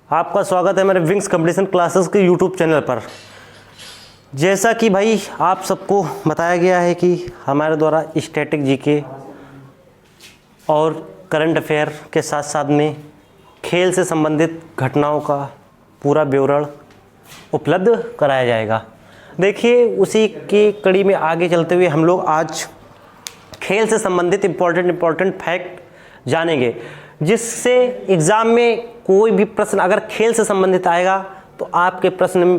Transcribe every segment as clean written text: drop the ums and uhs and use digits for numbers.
आपका स्वागत है मेरे विंग्स कंपटीशन क्लासेस के यूट्यूब चैनल पर। जैसा कि भाई आप सबको बताया गया है कि हमारे द्वारा स्टैटिक जीके और करंट अफेयर के साथ साथ में खेल से संबंधित घटनाओं का पूरा विवरण उपलब्ध कराया जाएगा। देखिए, उसी की कड़ी में आगे चलते हुए हम लोग आज खेल से संबंधित इम्पोर्टेंट फैक्ट जानेंगे, जिससे एग्ज़ाम में कोई भी प्रश्न अगर खेल से संबंधित आएगा तो आपके प्रश्न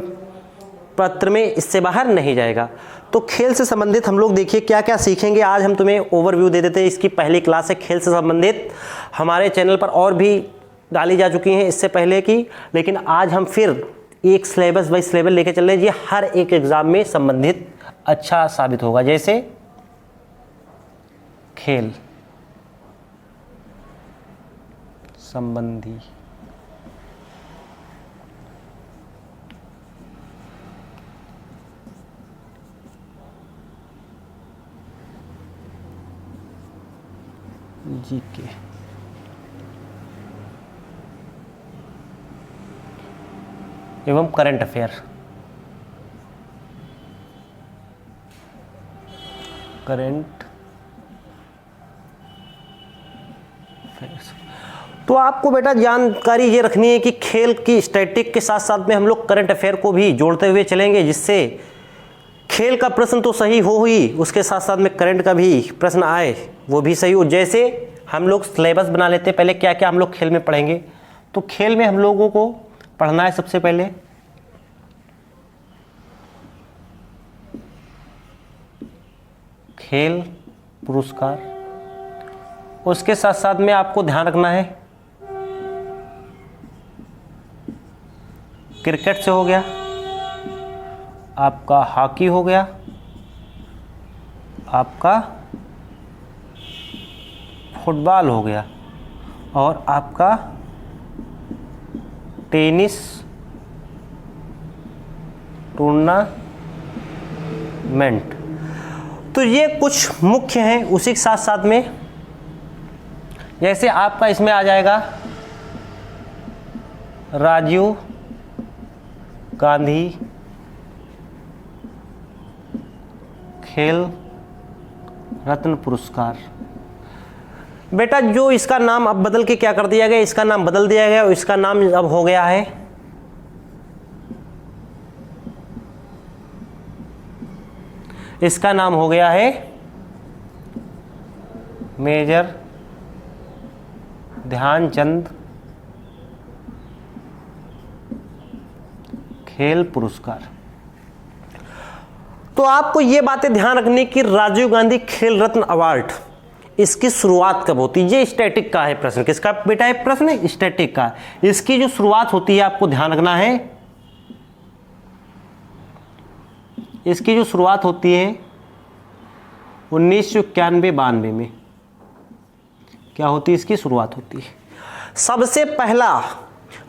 पत्र में इससे बाहर नहीं जाएगा। तो खेल से संबंधित हम लोग देखिए क्या क्या सीखेंगे। आज हम तुम्हें ओवरव्यू दे देते हैं। इसकी पहली क्लास है खेल से संबंधित, हमारे चैनल पर और भी डाली जा चुकी हैं इससे पहले की, लेकिन आज हम फिर एक सिलेबस बाई सिलेबस लेके चल रहे हैं। ये हर एक एग्ज़ाम में संबंधित अच्छा साबित होगा। जैसे खेल संबंधी जीके एवं करंट अफेयर। तो आपको बेटा जानकारी ये रखनी है कि खेल की स्टैटिक के साथ साथ में हम लोग करंट अफेयर को भी जोड़ते हुए चलेंगे, जिससे खेल का प्रश्न तो सही हो ही, उसके साथ साथ में करंट का भी प्रश्न आए वो भी सही हो। जैसे हम लोग सिलेबस बना लेते हैं, पहले क्या क्या हम लोग खेल में पढ़ेंगे। तो खेल में हम लोगों को पढ़ना है सबसे पहले खेल पुरस्कार, उसके साथ साथ में आपको ध्यान रखना है क्रिकेट से हो गया, आपका हॉकी हो गया, आपका फुटबॉल हो गया और आपका टेनिस टूर्नामेंट। तो ये कुछ मुख्य हैं। उसी के साथ साथ में जैसे आपका इसमें आ जाएगा राजीव गांधी खेल रत्न पुरस्कार। बेटा जो इसका नाम अब बदल के क्या कर दिया गया, इसका नाम बदल दिया गया और इसका नाम अब हो गया है मेजर ध्यानचंद खेल पुरस्कार। तो आपको ये बातें ध्यान रखनी कि राजीव गांधी खेल रत्न अवार्ड, इसकी शुरुआत कब होती है। ये स्टैटिक का है प्रश्न। किसका बेटा है प्रश्न? स्टैटिक का। इसकी जो शुरुआत होती है आपको ध्यान रखना है, इसकी जो शुरुआत होती है 1991-92 में क्या होती है, इसकी शुरुआत होती है। सबसे पहला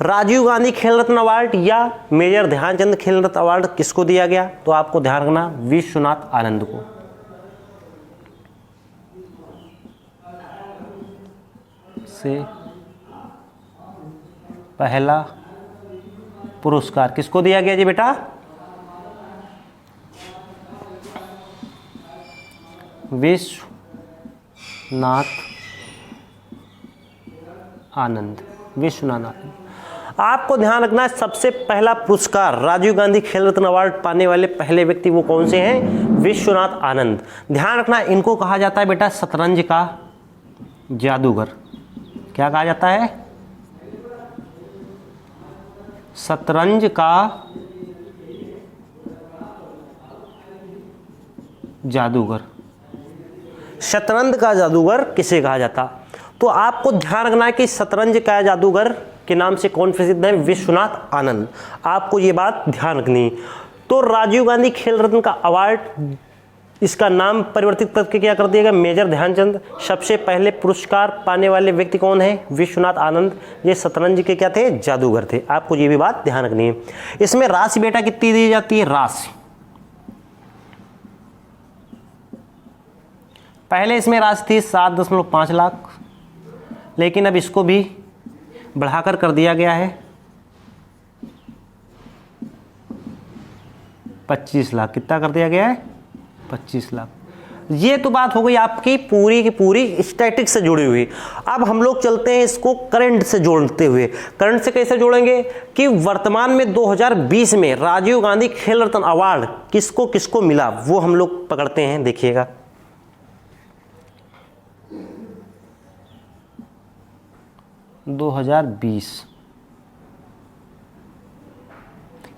राजीव गांधी खेल रत्न अवार्ड या मेजर ध्यानचंद खेल रत्न अवार्ड किसको दिया गया, तो आपको ध्यान रखना विश्वनाथ आनंद को। से पहला पुरस्कार किसको दिया गया जी बेटा? विश्वनाथ आनंद। आपको ध्यान रखना है सबसे पहला पुरस्कार राजीव गांधी खेल रत्न अवार्ड पाने वाले पहले व्यक्ति वो कौन से हैं? विश्वनाथ आनंद। ध्यान रखना इनको कहा जाता है बेटा शतरंज का जादूगर। क्या कहा जाता है? शतरंज का जादूगर। शतरंज का जादूगर किसे कहा जाता? तो आपको ध्यान रखना है कि शतरंज का जादूगर के नाम से कौन प्रसिद्ध है? विश्वनाथ आनंद। आपको ये बात ध्यान रखनी। तो राजीव गांधी खेल रत्न का अवार्ड, इसका नाम परिवर्तित करके क्या कर दिया गया? मेजर ध्यानचंद। सबसे पहले पुरस्कार पाने वाले व्यक्ति कौन है? विश्वनाथ आनंद। ये शतरंज के क्या थे? जादूगर थे। आपको ये भी बात ध्यान रखनी है। इसमें राशि बेटा कितनी दी जाती है? राशि पहले इसमें राशि थी 7.5 लाख, लेकिन अब इसको भी बढ़ाकर कर दिया गया है 25 लाख। कितना कर दिया गया है? 25 लाख। ये तो बात हो गई आपकी पूरी की पूरी स्टैटिक से जुड़ी हुई। अब हम लोग चलते हैं इसको करंट से जोड़ते हुए। करंट से कैसे जोड़ेंगे कि वर्तमान में 2020 में राजीव गांधी खेल रत्न अवार्ड किसको किसको मिला, वो हम लोग पकड़ते हैं। देखिएगा,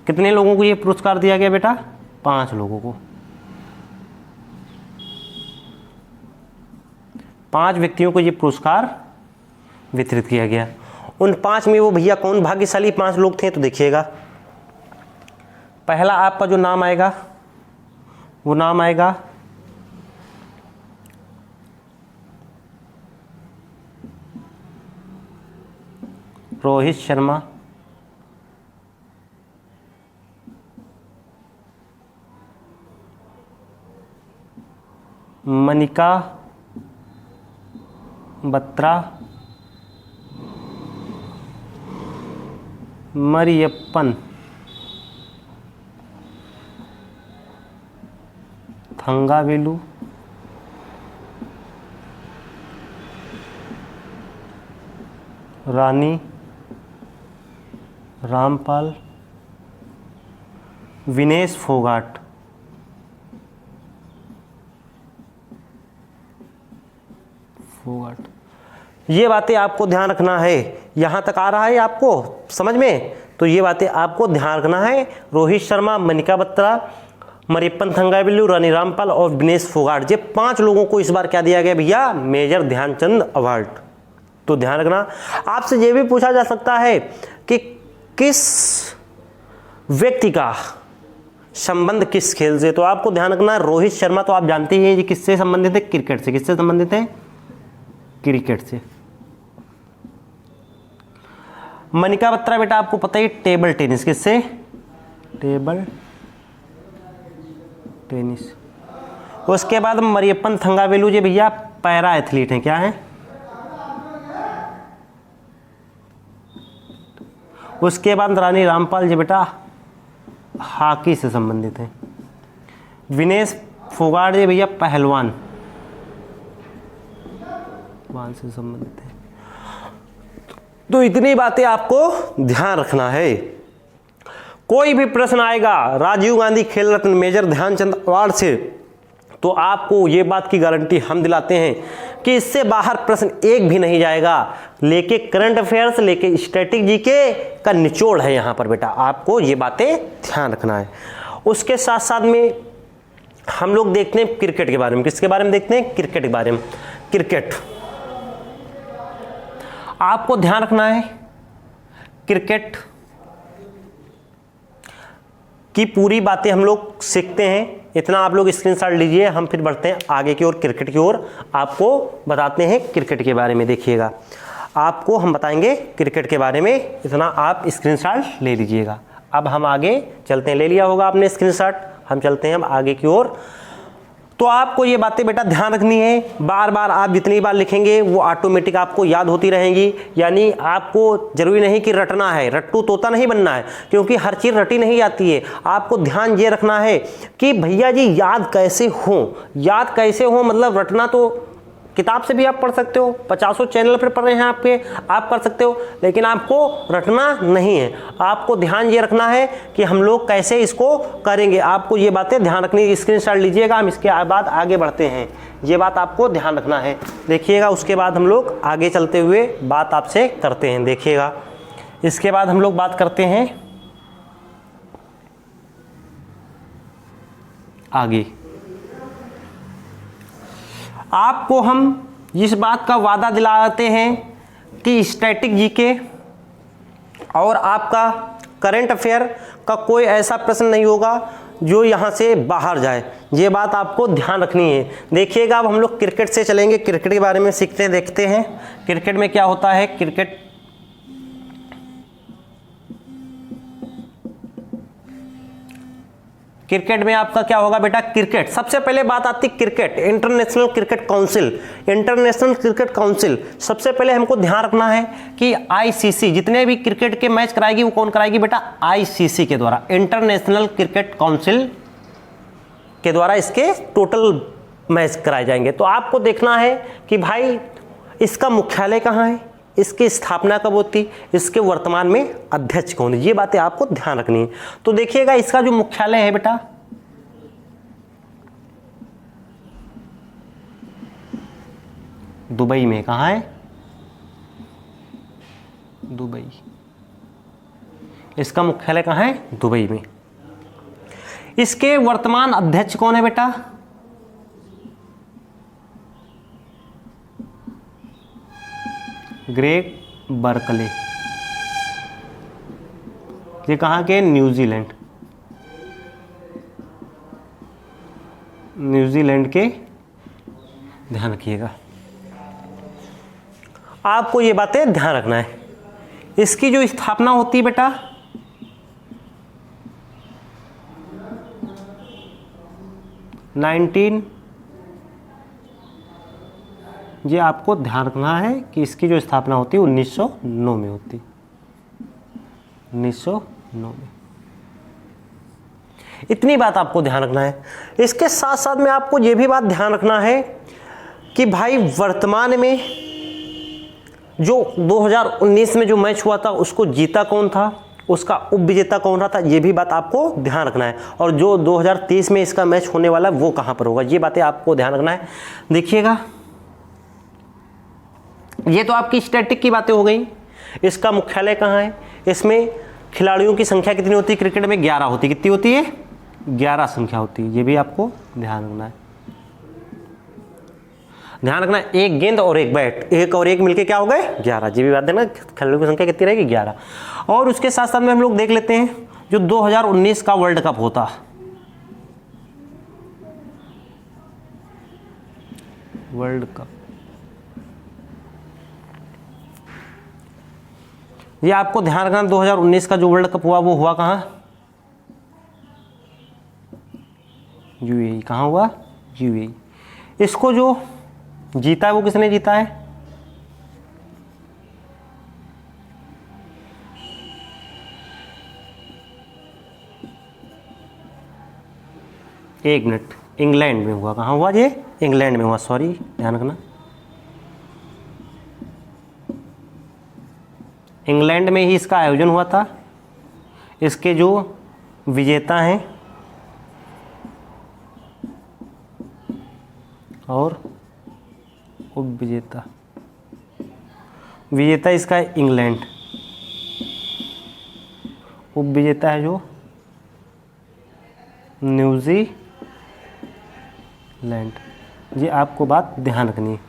कितने लोगों को ये पुरस्कार दिया गया बेटा? 5 लोगों को। 5 व्यक्तियों को ये पुरस्कार वितरित किया गया। उन 5 में वो भैया कौन भाग्यशाली 5 लोग थे? तो देखिएगा, पहला आपका जो नाम आएगा वो नाम आएगा रोहित शर्मा, मनिका बत्रा, मरियप्पन थंगावेलु, रानी रामपाल, विनेश फोगाट। ये बातें आपको ध्यान रखना है। यहाँ तक आ रहा है आपको समझ में? तो ये बातें आपको ध्यान रखना है। रोहित शर्मा, मनिका बत्रा, मरियप्पन थंगावेलु, रानी रामपाल और विनेश फोगाट, ये 5 लोगों को इस बार क्या दिया गया भैया? Major Dhyan Chand award. तो ध्यान रखना। आपसे ये भी पूछा जा सकता है कि किस व्यक्ति का संबंध किस खेल से, तो आपको ध्यान रखना है। रोहित शर्मा तो आप जानते ही हैं ये किससे संबंधित है? क्रिकेट से। किससे संबंधित है? क्रिकेट से। मनिका बत्रा बेटा आपको पता ही, टेबल टेनिस। किससे? Table tennis. उसके बाद मरियप्पन थंगावेलु जी भैया पैरा एथलीट हैं। क्या है? उसके बाद रानी रामपाल जी बेटा हॉकी से संबंधित हैं। विनेश फोगाट जी भैया पहलवान से संबंधित है। तो इतनी बातें आपको ध्यान रखना है। कोई भी प्रश्न आएगा राजीव गांधी खेल रत्न मेजर ध्यानचंद अवार्ड से, तो आपको ये बात की गारंटी हम दिलाते हैं कि इससे बाहर प्रश्न एक भी नहीं जाएगा। लेके करंट अफेयर्स, लेके स्टैटिक जीके का निचोड़ है यहाँ पर बेटा, आपको ये बातें ध्यान रखना है। उसके साथ साथ में हम लोग देखते हैं क्रिकेट के बारे में। किसके बारे में देखते हैं? क्रिकेट के बारे में। क्रिकेट आपको ध्यान रखना है, क्रिकेट की पूरी बातें हम लोग सीखते हैं। इतना आप लोग स्क्रीनशॉट लीजिए, हम फिर बढ़ते हैं आगे की ओर, क्रिकेट की ओर। आपको बताते हैं क्रिकेट के बारे में। देखिएगा, आपको हम बताएंगे क्रिकेट के बारे में, इतना आप स्क्रीनशॉट ले लीजिएगा। अब हम आगे चलते हैं। ले लिया होगा आपने स्क्रीनशॉट, हम चलते हैं अब आगे की ओर। तो आपको ये बातें बेटा ध्यान रखनी है। बार बार आप जितनी बार लिखेंगे वो ऑटोमेटिक आपको याद होती रहेंगी। यानी आपको जरूरी नहीं कि रटना है, रट्टू तोता नहीं बनना है, क्योंकि हर चीज़ रटी नहीं जाती है। आपको ध्यान ये रखना है कि भैया जी याद कैसे हो, याद कैसे हो, मतलब रटना तो किताब से भी आप पढ़ सकते हो, 50 चैनल पर पढ़ रहे हैं आपके, आप कर सकते हो, लेकिन आपको रटना नहीं है। आपको ध्यान ये रखना है कि हम लोग कैसे इसको करेंगे। आपको ये बातें ध्यान रखनी, स्क्रीनशॉट लीजिएगा। हम इसके बाद आगे बढ़ते हैं, ये बात आपको ध्यान रखना है। देखिएगा, उसके बाद हम लोग आगे चलते हुए बात आपसे करते हैं। देखिएगा, इसके बाद हम लोग बात करते हैं आगे। आपको हम इस बात का वादा दिलाते हैं कि स्टैटिक जीके और आपका करंट अफेयर का कोई ऐसा प्रश्न नहीं होगा जो यहाँ से बाहर जाए। ये बात आपको ध्यान रखनी है। देखिएगा, अब हम लोग क्रिकेट से चलेंगे, क्रिकेट के बारे में सीखते हैं, देखते हैं क्रिकेट में क्या होता है। क्रिकेट क्रिकेट में आपका क्या होगा बेटा, क्रिकेट। सबसे पहले बात आती cricket, international cricket council. International cricket council सबसे पहले हमको ध्यान रखना है कि आईसीसी जितने भी क्रिकेट के मैच कराएगी वो कौन कराएगी बेटा, आईसीसी के द्वारा, इंटरनेशनल क्रिकेट काउंसिल के द्वारा इसके टोटल मैच कराए जाएंगे। तो आपको देखना है कि भाई इसका मुख्यालय कहाँ है, इसकी स्थापना कब होती, इसके वर्तमान में अध्यक्ष कौन है, ये बातें आपको ध्यान रखनी है। तो देखिएगा इसका जो मुख्यालय है बेटा दुबई में, कहाँ है, दुबई, इसका मुख्यालय कहाँ है, दुबई में। इसके वर्तमान अध्यक्ष कौन है बेटा, ग्रेग बर्कले। ये कहाँ के, न्यूजीलैंड, न्यूजीलैंड के, ध्यान रखिएगा, आपको ये बातें ध्यान रखना है। इसकी जो स्थापना होती है बेटा 19, ये आपको ध्यान रखना है कि इसकी जो स्थापना होती है 1909 में होती, 1909 में। इतनी बात आपको ध्यान रखना है। इसके साथ साथ में आपको ये भी बात ध्यान रखना है कि भाई वर्तमान में जो 2019 में जो मैच हुआ था उसको जीता कौन था, उसका उपविजेता कौन रहा था, ये भी बात आपको ध्यान रखना है। और जो 2023 में इसका मैच होने वाला है वो कहाँ पर होगा, ये बातें आपको ध्यान रखना है। देखिएगा ये तो आपकी स्टैटिक की बातें हो गई। इसका मुख्यालय कहाँ है, इसमें खिलाड़ियों की संख्या कितनी होती है, क्रिकेट में 11 होती है, कितनी होती है, 11 संख्या होती है, ये भी आपको ध्यान रखना है। ध्यान रखना है, एक गेंद और एक बैट, एक और एक मिलके क्या हो गए 11, ये भी बात देना, खिलाड़ियों की संख्या कितनी रहेगी 11। और उसके साथ साथ में हम लोग देख लेते हैं जो 2019 का वर्ल्ड कप होता, वर्ल्ड कप, ये आपको ध्यान रखना 2019 का जो वर्ल्ड कप हुआ वो हुआ कहाँ, यूएई। कहाँ हुआ, यूएई। इसको जो जीता है वो किसने जीता है, एक मिनट, इंग्लैंड में हुआ। कहाँ हुआ, ये इंग्लैंड में हुआ, सॉरी ध्यान रखना, इंग्लैंड में ही इसका आयोजन हुआ था। इसके जो विजेता हैं और उपविजेता, विजेता इसका है इंग्लैंड, उपविजेता है जो न्यूजीलैंड। ये आपको बात ध्यान रखनी है,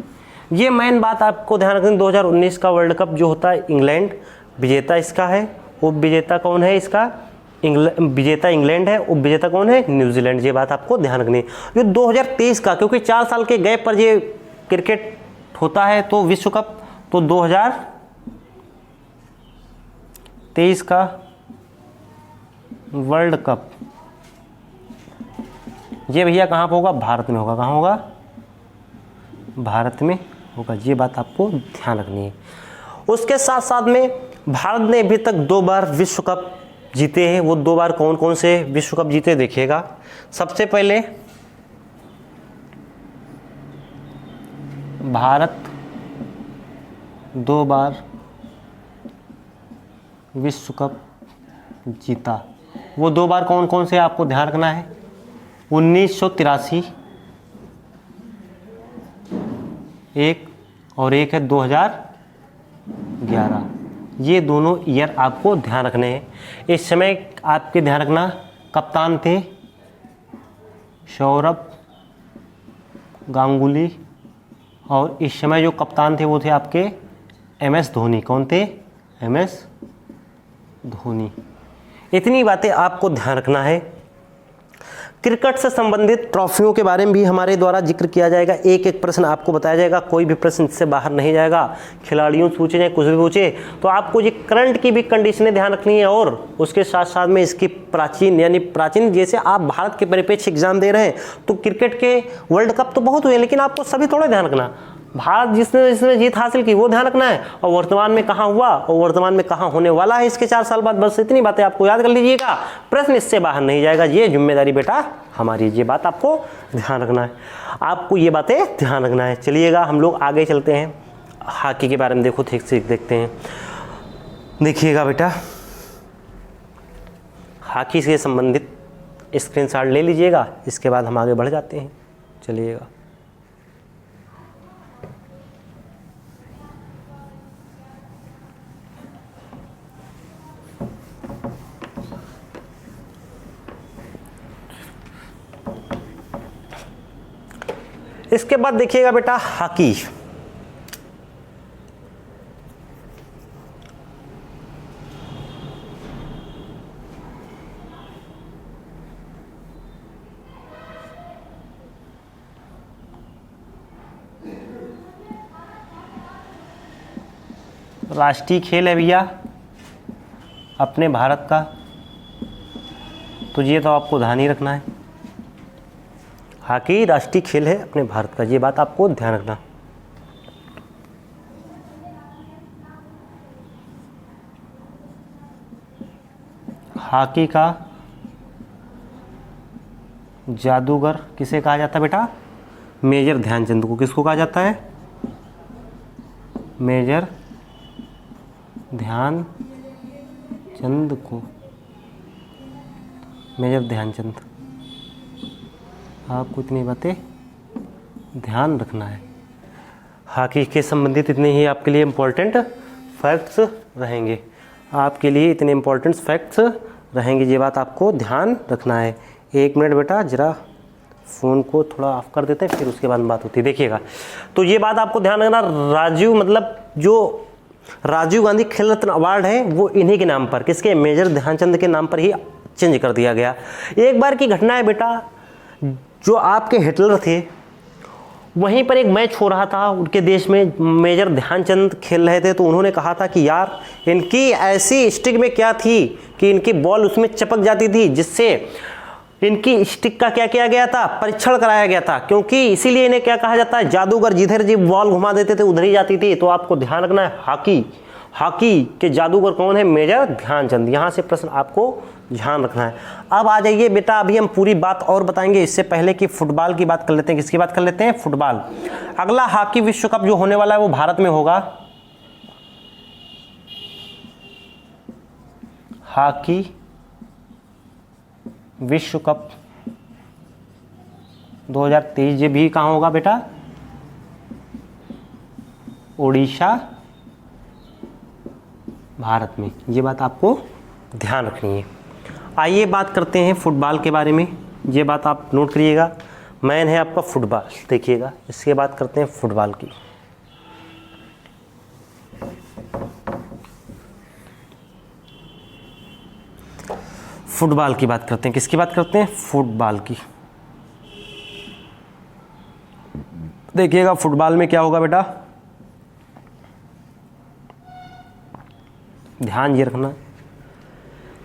ये मेन बात आपको ध्यान रखनी। 2019 का वर्ल्ड कप जो होता है इंग्लैंड, विजेता इसका है, उपविजेता कौन है इसका, विजेता इंग्लैंड है, उपविजेता कौन है, न्यूजीलैंड। ये बात आपको ध्यान रखनी है। जो 2023 का, क्योंकि 4 साल के गैप पर ये क्रिकेट होता है तो विश्व कप, तो 2023 का वर्ल्ड कप ये भैया कहाँ पर होगा, भारत में होगा। कहाँ होगा, भारत में होगा। ये बात आपको ध्यान रखनी है। उसके साथ साथ में भारत ने अभी तक 2 बार विश्व कप जीते हैं। वो 2 बार कौन कौन से विश्व कप जीते देखिएगा। सबसे पहले भारत 2 बार विश्व कप जीता। वो 2 बार कौन कौन से आपको ध्यान रखना है, 1983 एक और एक है 2011। ये दोनों ईयर आपको ध्यान रखने हैं। इस समय आपके ध्यान रखना कप्तान थे सौरभ गांगुली, और इस समय जो कप्तान थे वो थे आपके MS धोनी। कौन थे, MS धोनी। इतनी बातें आपको ध्यान रखना है। क्रिकेट से संबंधित ट्रॉफियों के बारे में भी हमारे द्वारा जिक्र किया जाएगा। एक एक प्रश्न आपको बताया जाएगा, कोई भी प्रश्न इससे बाहर नहीं जाएगा। खिलाड़ियों से पूछे जाए, कुछ भी पूछे, तो आपको ये करंट की भी कंडीशनें ध्यान रखनी है और उसके साथ साथ में इसकी प्राचीन, यानी प्राचीन, जैसे आप भारत के परिप्रेक्ष्य एग्जाम दे रहे हैं तो क्रिकेट के वर्ल्ड कप तो बहुत हुए, लेकिन आपको सभी थोड़ा ध्यान रखना, भारत जिसने जिसने जीत हासिल की वो ध्यान रखना है, और वर्तमान में कहाँ हुआ और वर्तमान में कहाँ होने वाला है इसके 4 साल बाद। बस इतनी बातें आपको याद कर लीजिएगा, प्रश्न इससे बाहर नहीं जाएगा। ये जिम्मेदारी बेटा हमारी, ये बात आपको ध्यान रखना है, आपको ये बातें ध्यान रखना है। चलिएगा हम लोग आगे चलते हैं, हॉकी के बारे में देखो ठीक से देखते हैं। देखिएगा बेटा, हॉकी से संबंधित स्क्रीनशॉट ले लीजिएगा, इसके बाद हम आगे बढ़ जाते हैं। चलिएगा, इसके बाद देखिएगा बेटा हॉकी। राष्ट्रीय खेल है भैया अपने भारत का, तो ये तो आपको ध्यान ही रखना है। हॉकी राष्ट्रीय खेल है अपने भारत का, ये बात आपको ध्यान रखना। हॉकी का जादूगर किसे कहा जाता है बेटा? मेजर ध्यानचंद को। किसको कहा जाता है? मेजर ध्यानचंद को। मेजर ध्यानचंद, आपको इतनी बातें ध्यान रखना है। हॉकी के संबंधित इतने ही आपके लिए इम्पोर्टेंट फैक्ट्स रहेंगे, आपके लिए इतने इम्पोर्टेंट फैक्ट्स रहेंगे, ये बात आपको ध्यान रखना है। 1 मिनट बेटा, ज़रा फ़ोन को थोड़ा ऑफ कर देते हैं, फिर उसके बाद बात होती है। देखिएगा, तो ये बात आपको ध्यान रखना, राजीव मतलब जो राजीव गांधी खेल रत्न अवार्ड है वो इन्हीं के नाम पर, किसके? मेजर ध्यानचंद के नाम पर ही चेंज कर दिया गया। एक बार की घटना है बेटा, जो आपके हिटलर थे वहीं पर एक मैच हो रहा था उनके देश में, मेजर ध्यानचंद खेल रहे थे, तो उन्होंने कहा था कि यार इनकी ऐसी स्टिक में क्या थी कि इनकी बॉल उसमें चपक जाती थी, जिससे इनकी स्टिक का क्या किया गया था? परीक्षण कराया गया था, क्योंकि इसीलिए इन्हें क्या कहा जाता है? जादूगर। जिधर जी बॉल घुमा देते थे उधर ही जाती थी। तो आपको ध्यान रखना है, हॉकी के जादूगर कौन है? मेजर ध्यानचंद। यहाँ से प्रश्न आपको ध्यान रखना है। अब आ जाइए बेटा, अभी हम पूरी बात और बताएंगे, इससे पहले कि फुटबॉल की बात कर लेते हैं। किसकी बात कर लेते हैं? फुटबॉल। अगला हॉकी विश्व कप जो होने वाला है वो भारत में होगा। हॉकी विश्व कप 2023, ये भी कहाँ होगा बेटा? ओडिशा, भारत में। ये बात आपको ध्यान रखनी है। आइए बात करते हैं फुटबॉल के बारे में, ये बात आप नोट करिएगा। मैन है आपका फुटबॉल, देखिएगा। इसके बाद करते हैं फुटबॉल की। फुटबॉल की बात करते हैं। किसकी बात करते हैं? फुटबॉल की। देखिएगा फुटबॉल में क्या होगा बेटा, ध्यान ये रखना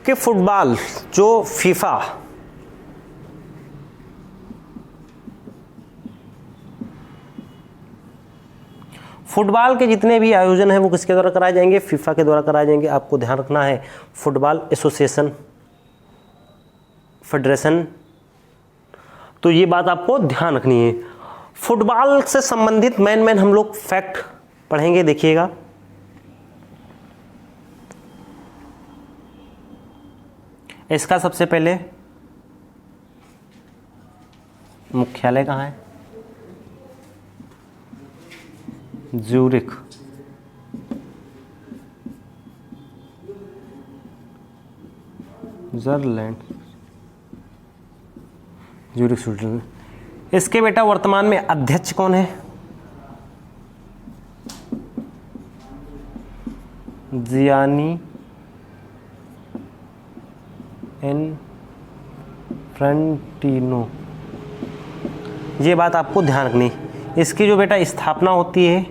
कि फुटबॉल जो फीफा फुटबॉल के जितने भी आयोजन हैं वो किसके द्वारा कराए जाएंगे? फीफा के द्वारा कराए जाएंगे। आपको ध्यान रखना है, फुटबॉल एसोसिएशन, फेडरेशन। तो ये बात आपको ध्यान रखनी है। फुटबॉल से संबंधित मेन हम लोग फैक्ट पढ़ेंगे, देखिएगा। इसका सबसे पहले मुख्यालय कहाँ है? ज्यूरिख। Switzerland, Zurich Switzerland. इसके बेटा वर्तमान में अध्यक्ष कौन है? जियानी फ्रंटिनो, ये बात आपको ध्यान रखनी। इसकी जो बेटा स्थापना होती है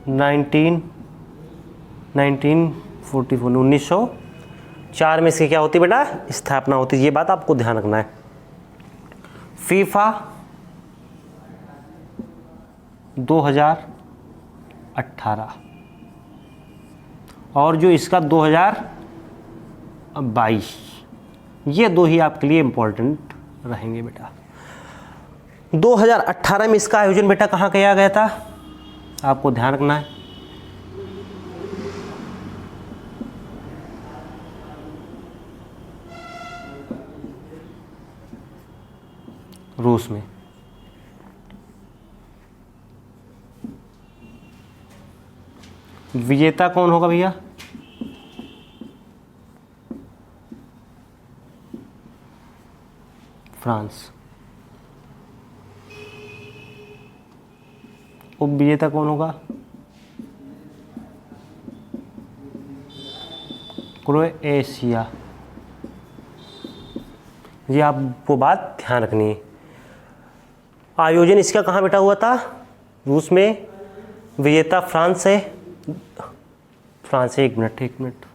1944 में इसकी क्या होती है बेटा, स्थापना होती है, ये बात आपको ध्यान रखना है। फीफा 2018 और जो इसका 2022, ये दो ही आपके लिए इंपॉर्टेंट रहेंगे बेटा। 2018 में इसका आयोजन बेटा कहाँ किया गया था, आपको ध्यान रखना है। रूस में। विजेता कौन होगा भैया, फ्रांस। उप विजेता कौन होगा, क्रोएशिया। ये आपको बात ध्यान रखनी है। आयोजन इसका कहाँ बेटा हुआ था, रूस में। विजेता फ्रांस है, एक मिनट।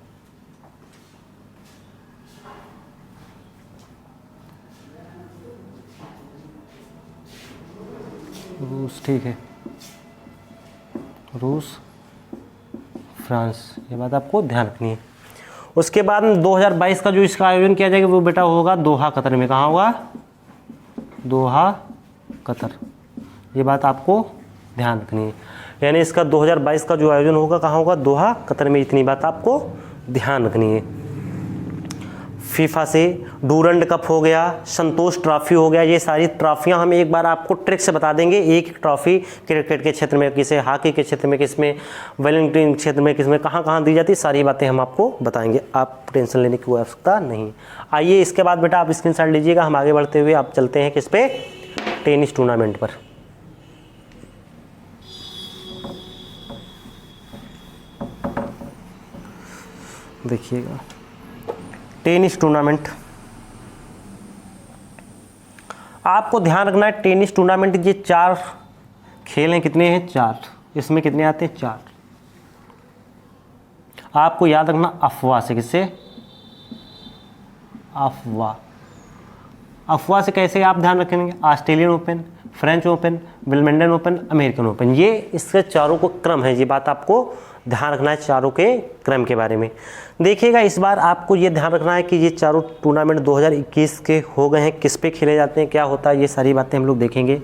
रूस, ठीक है, रूस फ्रांस, ये बात आपको ध्यान रखनी है। उसके बाद 2022 का जो इसका आयोजन किया जाएगा वो बेटा होगा दोहा कतर में। कहाँ होगा, दोहा कतर, ये बात आपको ध्यान रखनी है। यानी इसका 2022 का जो आयोजन होगा कहाँ होगा, दोहा कतर में, इतनी बात आपको ध्यान रखनी है। फीफा से डूरंड कप हो गया, संतोष ट्रॉफी हो गया, ये सारी ट्रॉफियां हम एक बार आपको ट्रिक से बता देंगे। एक ट्रॉफी क्रिकेट के क्षेत्र में किसे, हॉकी के क्षेत्र में किसमें, वेलिंगटन क्षेत्र में किसमें, कहाँ कहाँ दी जाती है, सारी बातें हम आपको बताएंगे। आप टेंशन लेने की आवश्यकता नहीं। आइए इसके बाद बेटा आप स्क्रीनशॉट लीजिएगा। हम आगे बढ़ते हुए आप चलते हैं किस पे, टेनिस टूर्नामेंट पर। देखिएगा टेनिस टूर्नामेंट, आपको ध्यान रखना है टेनिस टूर्नामेंट ये 4 खेल हैं। कितने हैं, 4। इसमें कितने आते हैं, 4। आपको याद रखना अफवाह से, किससे, अफवाह से कैसे आप ध्यान रखेंगे, ऑस्ट्रेलियन ओपन, फ्रेंच ओपन, विल्मेंडन ओपन, अमेरिकन ओपन, ये इसके चारों को क्रम है। ये बात आपको ध्यान रखना है चारों के क्रम के बारे में। देखिएगा इस बार आपको ये ध्यान रखना है कि ये चारों टूर्नामेंट 2021 के हो गए हैं, किस पे खेले जाते हैं, क्या होता है, ये सारी बातें हम लोग देखेंगे।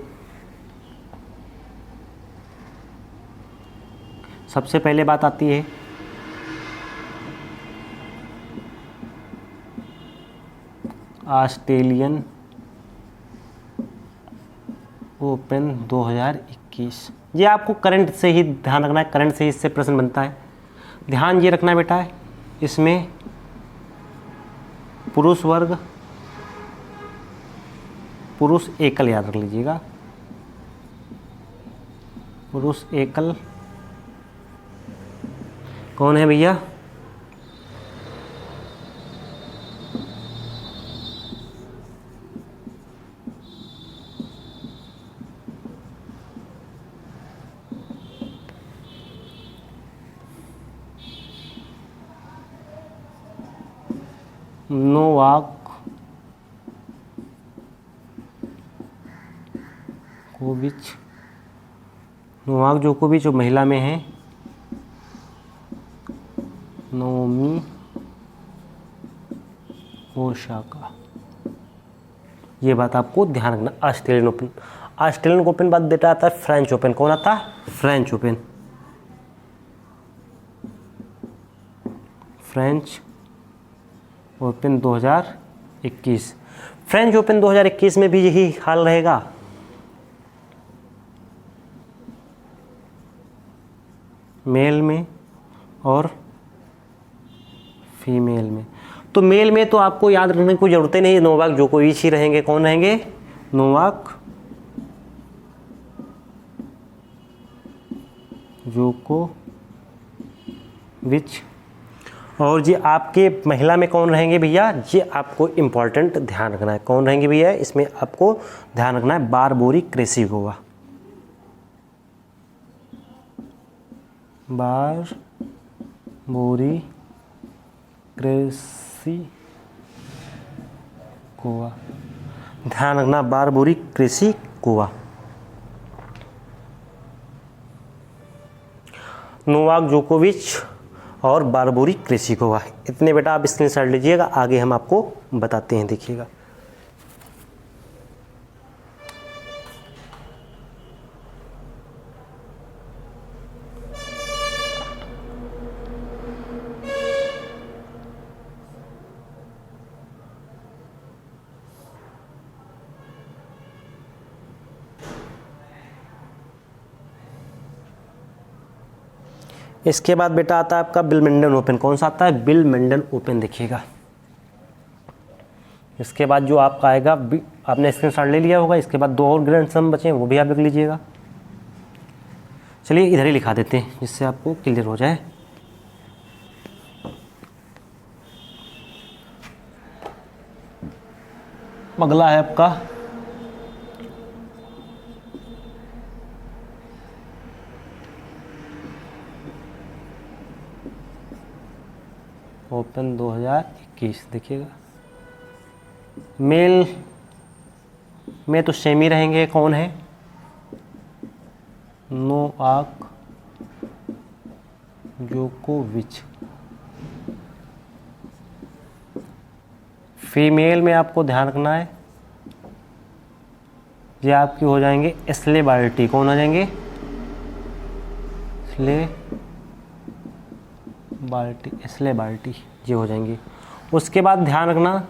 सबसे पहले बात आती है ऑस्ट्रेलियन ओपन 2021। ये आपको करंट से ही ध्यान रखना है, करंट से ही इससे प्रश्न बनता है। ध्यान ये रखना है बेटा है इसमें पुरुष वर्ग, पुरुष एकल, याद रख लीजिएगा, पुरुष एकल कौन है भैया, नोवाक जोकोविच जो महिला में है, नाओमी ओसाका। ये बात आपको ध्यान रखना। ऑस्ट्रेलियन ओपन बाद बेटा आता है फ्रेंच ओपन। कौन आता है, French open. French open 2021। French open 2021 में भी यही हाल रहेगा। मेल में और फीमेल में। तो मेल में तो आपको याद रखने की कोई ज़रूरत नहीं, नोवाक जोकोविच ही रहेंगे। कौन रहेंगे, नोवाक जोकोविच। और जी आपके महिला में कौन रहेंगे भैया, ये आपको इम्पोर्टेंट ध्यान रखना है। कौन रहेंगे भैया, इसमें आपको ध्यान रखना है, बारबोरी क्रेसिकोवा, बारबोरी क्रेसिकोवा, ध्यान रखना, बारबोरी क्रेसिकोवा। नोवाक जोकोविच और बारबोरी क्रेसिकोवा, इतने बेटा आप स्क्रीनशॉट लीजिएगा, आगे हम आपको बताते हैं, देखिएगा। इसके बाद बेटा आता है आपका विंबलडन ओपन। कौन सा आता है, विंबलडन ओपन, देखिएगा। इसके बाद जो आपका आएगा, आपने स्क्रीनशॉट ले लिया होगा, इसके बाद 2 और ग्रैंड स्लैम बचे हैं, वो भी आप लिख लीजिएगा। चलिए इधर ही लिखा देते हैं जिससे आपको क्लियर हो जाए। अगला है आपका ओपन 2021, देखिएगा। मेल में तो सेम ही रहेंगे, कौन है, नोवाक जोकोविच। फीमेल में आपको ध्यान रखना है, ये आपकी हो जाएंगे एस्ले बार्टी। कौन हो जाएंगे, एस्ले बार्टी, ये हो जाएंगी। उसके बाद ध्यान रखना,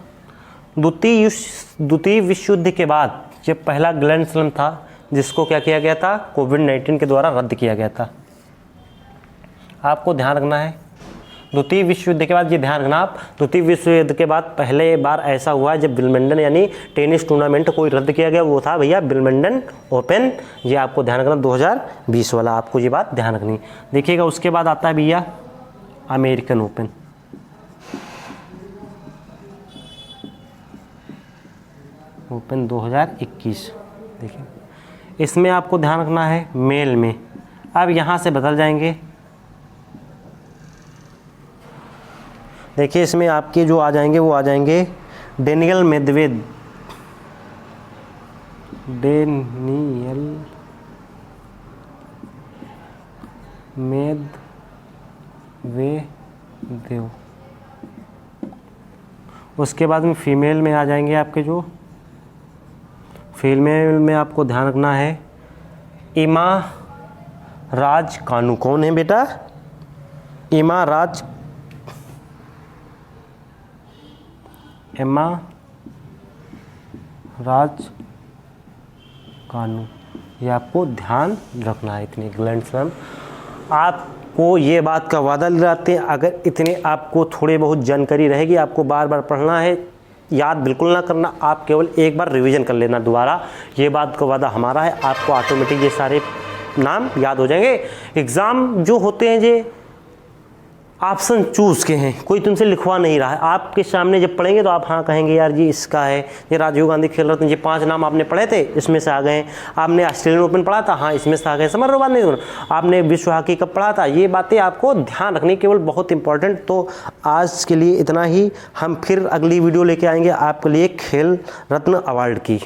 द्वितीय विश्व युद्ध के बाद जब पहला ग्रैंड स्लैम था, जिसको क्या किया गया था, कोविड-19 के द्वारा रद्द किया गया था, आपको ध्यान रखना है। द्वितीय विश्व युद्ध के बाद, ये ध्यान रखना आप, द्वितीय विश्व युद्ध के बाद पहले बार ऐसा हुआ जब विंबलडन यानी टेनिस टूर्नामेंट कोई रद्द किया गया, वो था भैया विंबलडन ओपन। ये आपको ध्यान रखना, 2020 वाला, आपको ये बात ध्यान रखनी, देखिएगा। उसके बाद आता है भैया अमेरिकन ओपन। ओपन 2021, देखिए। इसमें आपको ध्यान रखना है मेल में, अब यहाँ से बदल जाएंगे, देखिए। इसमें आपके जो आ जाएंगे वो आ जाएंगे डेनियल मेदवेदेव, उसके बाद में फीमेल में आ जाएंगे आपके, जो फीमेल में आपको ध्यान रखना है इमा राजुकानु। कौन है बेटा, इमा राजुकानु, ये आपको ध्यान रखना है। इतने ग्रैंड स्लैम आपको ये बात का वादा दिलाते हैं, अगर इतने आपको थोड़े बहुत जानकारी रहेगी, आपको बार बार पढ़ना है, याद बिल्कुल ना करना, आप केवल एक बार रिवीजन कर लेना दोबारा, ये बात का वादा हमारा है, आपको ऑटोमेटिक ये सारे नाम याद हो जाएंगे। एग्ज़ाम जो होते हैं जे ऑप्शन चूज़ के हैं, कोई तुमसे लिखवा नहीं रहा है, आपके सामने जब पढ़ेंगे तो आप हाँ कहेंगे यार जी इसका है, ये राजीव गांधी खेल रहे थे, ये 5 नाम आपने पढ़े थे, इसमें से आ गए। आपने ऑस्ट्रेलियन ओपन पढ़ा था, हाँ इसमें से आ गए। समझ रहे हो बात नहीं, आपने विश्व हॉकी कप पढ़ा था, ये बातें आपको ध्यान रखनी केवल, बहुत इंपॉर्टेंट। तो आज के लिए इतना ही, हम फिर अगली वीडियो लेके आएंगे आपके लिए खेल रत्न अवार्ड की।